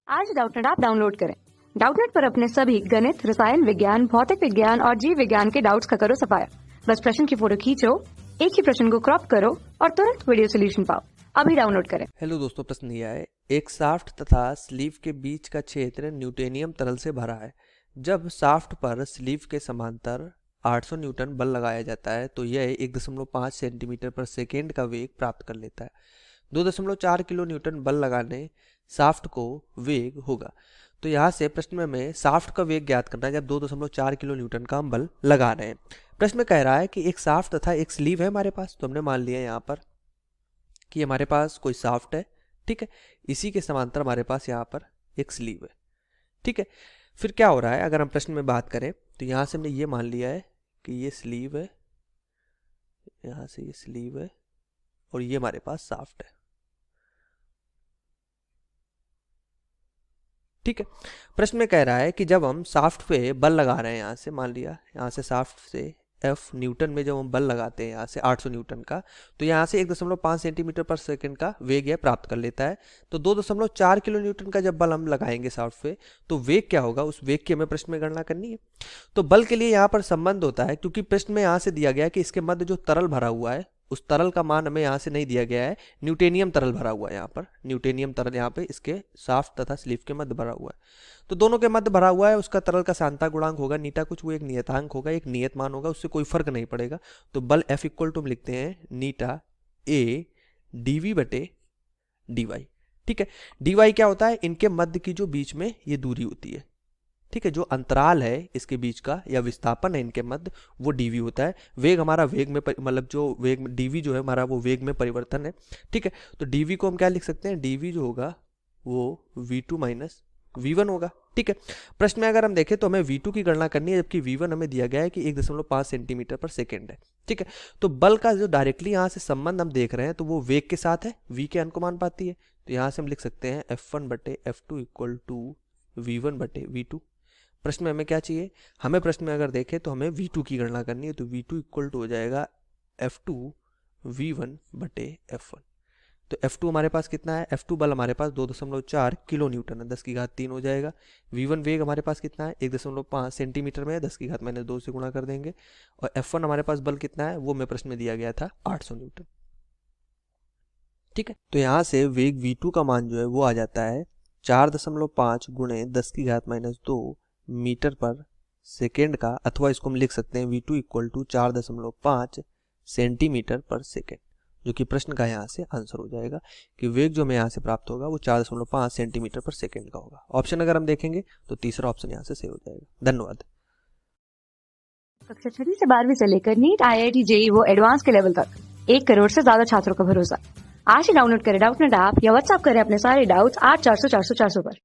आज Doubtnut app download करें। Doubtnut पर अपने सभी गणित, रसायन विज्ञान, भौतिक विज्ञान और जीव विज्ञान के डाउट्स का करो सफाया। बस प्रश्न की फोटो खींचो, एक ही प्रश्न को क्रॉप करो और तुरंत वीडियो सोल्यूशन पाओ। अभी डाउनलोड करें। हेलो दोस्तों, प्रश्न दिया है एक शाफ्ट तथा स्लीव के बीच का क्षेत्र न्यूटेनियम तरल से भरा है। जब शाफ्ट पर स्लीव के समांतर 800 न्यूटन बल लगाया जाता है तो यह 1.5 सेंटीमीटर पर सेकेंड का वेग प्राप्त कर लेता है। 2.4 किलो न्यूटन बल लगाने शाफ्ट को वेग होगा। तो यहाँ से प्रश्न में हमें शाफ्ट का वेग ज्ञात करना है जब 2.4 किलो न्यूटन का हम बल लगा रहे हैं। प्रश्न में कह रहा है कि एक शाफ्ट तथा एक स्लीव है हमारे पास। तो हमने मान लिया यहाँ पर कि हमारे पास कोई शाफ्ट है, ठीक है, इसी के समांतर हमारे पास यहाँ पर एक स्लीव है, ठीक है। फिर क्या हो रहा है, अगर हम प्रश्न में बात करें तो यहाँ से हमने ये मान लिया है कि ये स्लीव है, यहाँ से ये स्लीव है और ये हमारे पास शाफ्ट है, ठीक है। प्रश्न में कह रहा है कि जब हम शाफ्ट पे बल लगा रहे हैं, यहाँ से मान लिया, यहाँ से शाफ्ट से F न्यूटन में जब हम बल लगाते हैं यहाँ से 800 न्यूटन का, तो यहाँ से 1.5 सेंटीमीटर पर सेकंड का वेग यह प्राप्त कर लेता है। तो 2.4 किलो न्यूटन का जब बल हम लगाएंगे शाफ्ट पे तो वेग क्या होगा, उस वेग की हमें प्रश्न में गणना करनी है। तो बल के लिए यहाँ पर संबंध होता है, क्योंकि प्रश्न में यहाँ से दिया गया है कि इसके मध्य जो तरल भरा हुआ है उस तरल का मान हमें यहाँ से नहीं दिया गया है, न्यूटेनियम तरल भरा हुआ है। यहाँ पर न्यूटेनियम तरल यहाँ पे इसके शाफ्ट तथा स्लीव के मध्य भरा हुआ है। तो दोनों के मध्य भरा हुआ है, उसका तरल का सांता गुणांक होगा नीटा कुछ, वो एक नियतांक होगा, एक नियत मान होगा, उससे कोई फर्क नहीं पड़ेगा। तो बल F इक्वल टू हम लिखते हैं नीटा ए dv बटे dy, ठीक है। dy क्या होता है, इनके मध्य की जो बीच में ये दूरी होती है, ठीक है, जो अंतराल है इसके बीच का या विस्थापन है इनके मध्य, वो dv होता है। वेग हमारा वेग में मतलब जो वेग में dv जो है हमारा वो वेग में परिवर्तन है, ठीक है। तो dv को हम क्या लिख सकते हैं, dv जो होगा वो v2 माइनस v1 होगा, ठीक है। प्रश्न में अगर हम देखें तो हमें v2 की गणना करनी है, जबकि v1 हमें दिया गया है कि 1.5 सेंटीमीटर पर सेकेंड है, ठीक है। तो बल का जो डायरेक्टली यहाँ से संबंध हम देख रहे हैं तो वो वेग के साथ है, v के अनुपाती है। तो यहाँ से हम लिख सकते हैं F1 बटे F2 इक्वल टू v1 बटे v2। प्रश्न में हमें क्या चाहिए, हमें प्रश्न में अगर देखें तो हमें v2 की गणना करनी है। तो v2 इक्वल टू हो जाएगा F2 v1 बटे F1। तो F2 हमारे पास कितना है, F2 बल हमारे पास 2.4 किलो न्यूटन है, 10 की घात 3 हो जाएगा। v1 वेग हमारे पास कितना है, 1.5 सेंटीमीटर में है, 10 की घात मैंने 2 से गुणा कर देंगे। और F1 हमारे पास बल कितना है, वो मैं प्रश्न में दिया गया था 800 न्यूटन, ठीक है। तो यहाँ से वेग v2 का मान जो है वो आ जाता है 4.5 गुणे 10 की घात -2 मीटर पर सेकेंड का, अथवा इसको हम लिख सकते हैं v2 इक्वल टू 4.5 सेंटीमीटर पर सेकेंड, जो कि प्रश्न का यहाँ से आंसर हो जाएगा कि वेग जो हमें यहाँ से प्राप्त होगा वो 4.5 सेंटीमीटर पर सेकेंड का होगा। ऑप्शन अगर हम देखेंगे तो तीसरा ऑप्शन यहाँ से सेव हो जाएगा। धन्यवाद। कक्षा 6 से 12वीं से लेकर नीट, IIT, JEE वो एडवांस के लेवल तक 1 करोड़ से ज्यादा छात्रों का भरोसा। आज ही डाउनलोड करें डाउटनेट ऐप या व्हाट्सएप करें अपने सारे डाउट्स 8400 400 400 पर।